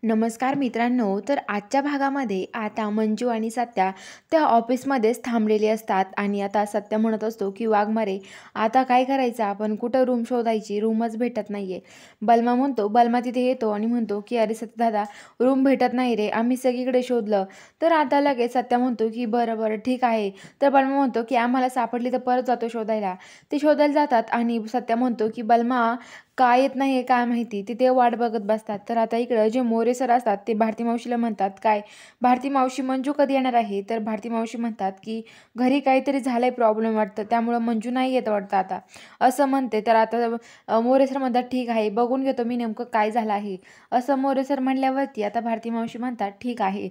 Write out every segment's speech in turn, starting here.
नमस्कार मित्रांनो. तर आजच्या भागामध्ये आता मंजू आणि सत्या त्या ऑफिसमध्येच थांबलेले असतात आणि आता सत्या म्हणत असतो की वाघमारे आता काय करायचं, आपण कुठं रूम शोधायची, रूमच भेटत नाहीये. बलमा तिथे येतो आणि म्हणतो की अरे सत्या दादा, रूम भेटत नाही रे, आम्ही सगळीकडे शोधलं. तर आता लगेच सत्या म्हणतो की बरं बरं ठीक आहे. तर बलमा म्हणतो की आम्हाला सापडली तर परत जातो शोधायला. ते शोधायला जातात आणि सत्या म्हणतो की बलमा का येत नाहीये काय माहिती, तिथे वाट बघत बसतात. तर आता इकडं जे मोरे सर असतात ते भारती मावशीला म्हणतात, काय भारती मावशी मंजू कधी येणार आहे. तर भारती मावशी म्हणतात की घरी काहीतरी झालंय, प्रॉब्लेम वाटतं, त्यामुळं मंजू नाही येत वाटतं आता, असं म्हणते. तर आता मोरे सर म्हणतात ठीक आहे, बघून घेतो मी नेमकं काय झालं आहे, असं मोरे सर म्हणल्यावरती आता भारती मावशी म्हणतात ठीक आहे.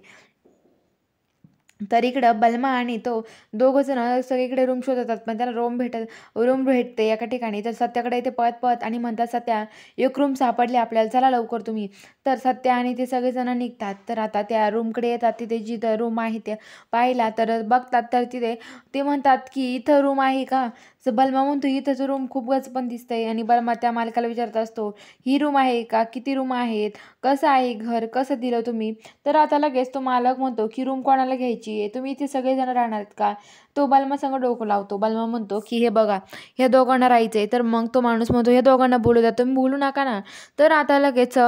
तर इकडं बलमा आणि तो दोघं जण सगळीकडे रूम शोधतात, पण त्यांना रूम भेटते एका ठिकाणी. तर सत्याकडे येते पळत पळत आणि म्हणतात सत्या, एक रूम सापडली आपल्याला, चला लवकर तुम्ही. तर सत्या आणि ते सगळेजण निघतात. तर आता त्या रूमकडे येतात, तिथे जिथं रूम आहे ते पाहिला तर बघतात. तर तिथे ते म्हणतात की इथं रूम आहे का. तर बलमा म्हणतो इथंच रूम खूप गच पण दिसतंय. आणि बलमा त्या मालकाला विचारत असतो, ही रूम आहे का, किती रूम आहेत, कसं आहे घर, कसं दिलं तुम्ही. तर आता लगेच तो मालक म्हणतो की रूम कोणाला घ्यायची आहे, तुम्ही इथे सगळेजण राहणार आहेत का. तो बलमा संग डोकं लावतो. बलमा म्हणतो की हे बघा, ह्या दोघांना राहायचंय. तर मग तो माणूस म्हणतो ह्या दोघांना बोलू द्या, तुम्ही बोलू नका ना. तर आता लगेच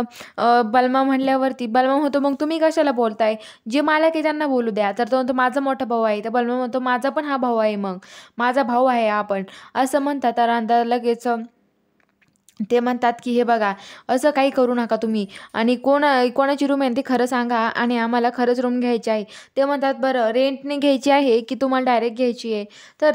बलमा म्हणल्यावरती बलमा म्हणतो मग तुम्ही कशाला बोलताय, जे मालक आहे त्यांना बोलू द्या. तर तो म्हणतो माझा मोठा भाऊ आहे. तर बलमा म्हणतो माझा पण हा भाऊ आहे, मग माझा भाऊ आहे हा पण, असं म्हणतात. तर आता लगेच ते म्हणतात की हे बघा, असं काही करू नका तुम्ही, आणि कोणाची रूम आहे ते खरं सांगा आणि आम्हाला खरंच रूम घ्यायची आहे. ते म्हणतात बरं रेंटने घ्यायची आहे की तुम्हाला डायरेक्ट घ्यायची आहे. तर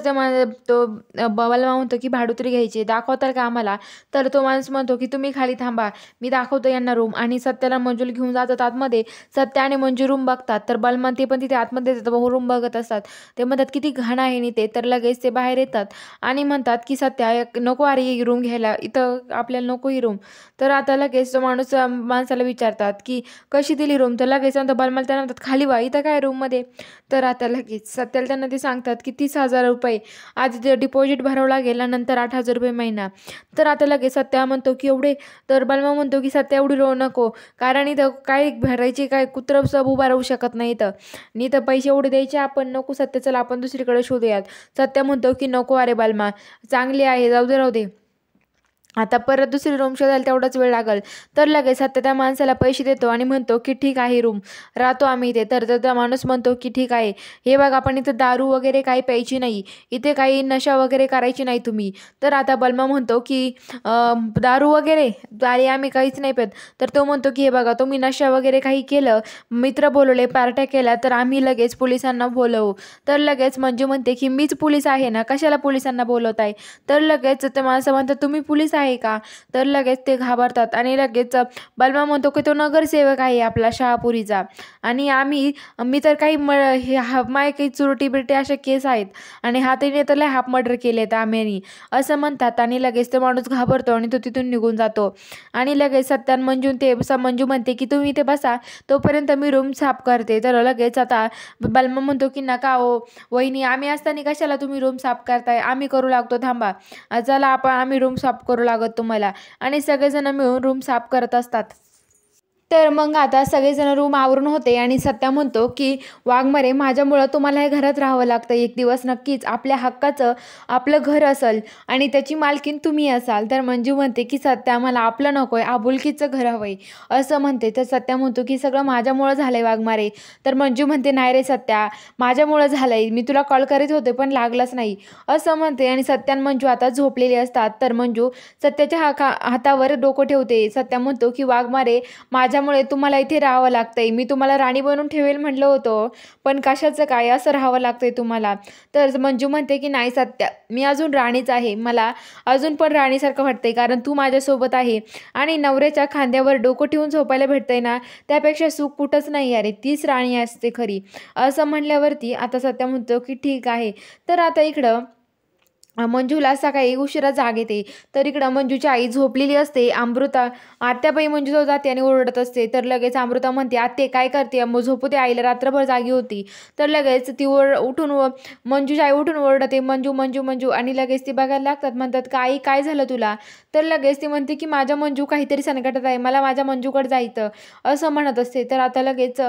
तो बलमा म्हणतो की भाडोत्री घ्यायची आहे, दाखवताल का आम्हाला. तर तो माणूस म्हणतो की तुम्ही खाली थांबा, मी दाखवतो यांना रूम. आणि सत्याला मंजूला घेऊन जातात आतमध्ये. सत्या आणि मंजू रूम बघतात. तर बलमा ते पण तिथे आतमध्ये रूम बघत असतात. ते म्हणतात किती घाण आहे नि ते. तर लगेच ते बाहेर येतात आणि म्हणतात की सत्या नको अरे रूम घ्यायला, इथं आपल्याला नको ही रूम. तर आता लगेच तो माणसाला विचारतात की कशी दिली रूम. तर लगेच नंतर बलमाला त्यांना म्हणतात खाली वा, इथं काय रूममध्ये. तर आता लगेच सत्याला त्यांना ते सांगतात की 30,000 रुपये आधी ते डिपॉझिट भरावं लागेल आणि नंतर 8,000 रुपये महिना. तर आता लगेच सत्या म्हणतो की एवढे. तर बलमा म्हणतो की सत्या एवढी रो नको, कारण इथं काय भरायची, काय कुत्रं सब उभा राहू शकत नाही इथं, आणि इथं पैसे एवढे द्यायचे आपण नको. सत्या चला आपण दुसरीकडे शोधूयात. सत्या म्हणतो की नको अरे बलमा, चांगली आहे, जाऊ दे राहू दे, आता परत दुसरी रूम शोधायला तेवढाच वेळ लागेल. तर लगेच सत्या त्या माणसाला पैसे देतो आणि म्हणतो की ठीक आहे, रूम राहतो आम्ही इथे. तर त्या माणूस म्हणतो की ठीक आहे, हे बघा आपण इथं दारू वगैरे काही प्यायची नाही, इथे काही नशा वगैरे करायची नाही तुम्ही. तर आता बलमा म्हणतो की दारू वगैरे, अरे आम्ही काहीच नाही पेत. तर तो म्हणतो की हे बघा, तुम्ही नशा वगैरे काही केलं, मित्र बोलवले, पार्ट्या केल्या, तर आम्ही लगेच पोलिसांना बोलवू. तर लगेच मंजू म्हणते की मीच पोलीस आहे ना, कशाला पोलिसांना बोलवताय. तर लगेच ते माणसं म्हणतात तुम्ही पोलीस आहे का. तर लगेच ते घाबरतात आणि लगेच बलमा म्हणतो की तो नगरसेवक आहे आपला शहापुरीचा, आणि मी तर काही हे माय काही चुरटी बिरटी अशा केस आहेत, आणि हाताने तर लय हाफ मर्डर केले आहेत आम्ही, असं म्हणतात. आणि लगेच तो माणूस घाबरतो आणि तो तिथून निघून जातो. आणि लगेच सत्यान मंजू म्हणते की तुम्ही इथे बसा, तोपर्यंत मी रूम साफ करते. तर लगेच आता बलमा म्हणतो की नका ओ वहिनी, आम्ही असताना कशाला तुम्ही रूम साफ करताय, आम्ही करू लागतो थांबा. चला आम्ही रूम साफ करू लागत तुम्हाला. आणि सगळेजण मिळून रूम साफ करत असतात. तर मग आता सगळेजण रूम आवरून होते आणि सत्या म्हणतो की वाघमारे, माझ्यामुळं तुम्हाला हे घरात राहावं लागतं एक दिवस नक्कीच, आपल्या हक्काचं आपलं घर असेल आणि त्याची मालकीन तुम्ही असाल. तर मंजू म्हणते की सत्या, मला आपलं नको आहे, आपुलकीचं घर हवं आहे, असं म्हणते. तर सत्या म्हणतो की सगळं माझ्यामुळं झालं आहे वाघमारे. तर मंजू म्हणते नाही रे सत्या, माझ्यामुळं झालं आहे, मी तुला कॉल करीत होते पण लागलाच नाही, असं म्हणते. आणि सत्या आणि मंजू आता झोपलेली असतात. तर मंजू सत्याच्या हातावर डोकं ठेवते. सत्या म्हणतो की वाघमारे, माझ्यामुळे तुम्हाला इथे राहावं लागतंय, मी तुम्हाला राणी बनवून ठेवेल म्हटलं होतं, पण कशाचं काय, असं राहावं लागतंय तुम्हाला. तर मंजू म्हणते की नाही सत्या, मी अजून राणीच आहे, मला अजून पण राणीसारखं वाटतंय, कारण तू माझ्यासोबत आहे आणि नवऱ्याच्या खांद्यावर डोकं ठेवून झोपायला भेटतंय ना, त्यापेक्षा सुख कुठंच नाही अरे, तीच राणी असते खरी, असं म्हणल्यावरती आता सत्या म्हणतो की ठीक आहे. तर आता इकडं मंजूला सकाळी उशिरा जाग येते. तर इकडं मंजूची आई झोपलेली असते. अमृता आत्याबाई मंजूजवळ जाते आणि ओरडत असते. तर लगेच अमृता म्हणते, "आत्ते काय करते? मग झोपू दे आईला, रात्रभर जागी होती." तर लगेच ती उठून मंजूची आई उठून ओरडते, "मंजू, मंजू, मंजू." आणि लगेच ती बघायला लागतात. म्हणतात, "का आई काय झालं तुला?" तर लगेच ती म्हणते, की "माझ्या मंजू काहीतरी संकटात आहे. मला माझ्या मंजूकडे जायचं." असं म्हणत असते. तर आता लगेच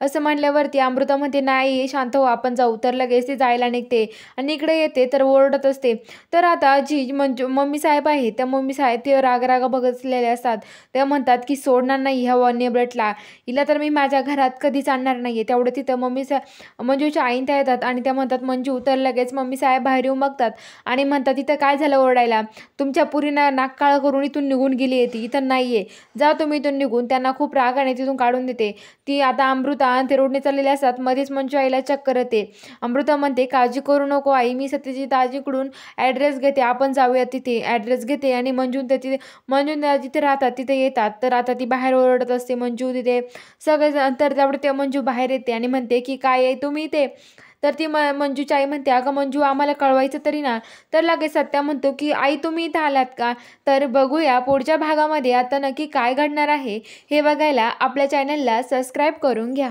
असं म्हणल्यावरती अमृता म्हणते, "नाही, शांत हो, आपण जाऊ." तर लगेच ती जायला निघते आणि इकडे येते तर ओरडत असते. तर आता जी म्हणजे मम्मी साहेब आहे, त्या मम्मी साहेब ते राग-राग बघतलेले असतात. त्या म्हणतात, की "सोडणार नाही ह्या वन्यब्रटला. हिला तर मी माझ्या घरात कधीच आणणार नाहीये." तेवढं तिथं मंजूच्या आई त्या येतात आणि त्या म्हणतात, "मंजू." तर लगेच मम्मी साहेब बाहेर येऊन बघतात आणि म्हणतात, "इथं काय झालं ओरडायला? तुमच्या पोरीनं नाक काळं करून इथून निघून गेली आहे ती. इथं नाहीये. जा तुम्ही इथून निघून." त्यांना खूप रागाने तिथून काढून देते. ती आता अमृता आणि ते रोडने चाललेले असतात. मध्येच मंजू आईला चक्कर येते. अमृता म्हणते, "काळजी करू नको आई. मी सत्यजित दाजीकडून ॲड्रेस घेते, आपण जाऊया तिथे." ॲड्रेस घेते आणि मंजू त्या जिथे राहतात तिथे येतात. तर आता ती बाहेर ओरडत असते मंजू तिथे सगळेजण. तर तेवढे ते मंजू बाहेर येते आणि म्हणते, की "काय आहे तुम्ही इथे?" तर ती मंजूची आई म्हणते, "अगं मंजू, आम्हाला कळवायचं तरी ना." तर लगेच सत्या म्हणतो, की "आई तुम्ही इथं आलात का?" तर बघूया पुढच्या भागामध्ये आता नक्की काय घडणार आहे हे बघायला आपल्या चॅनलला सबस्क्राईब करून घ्या.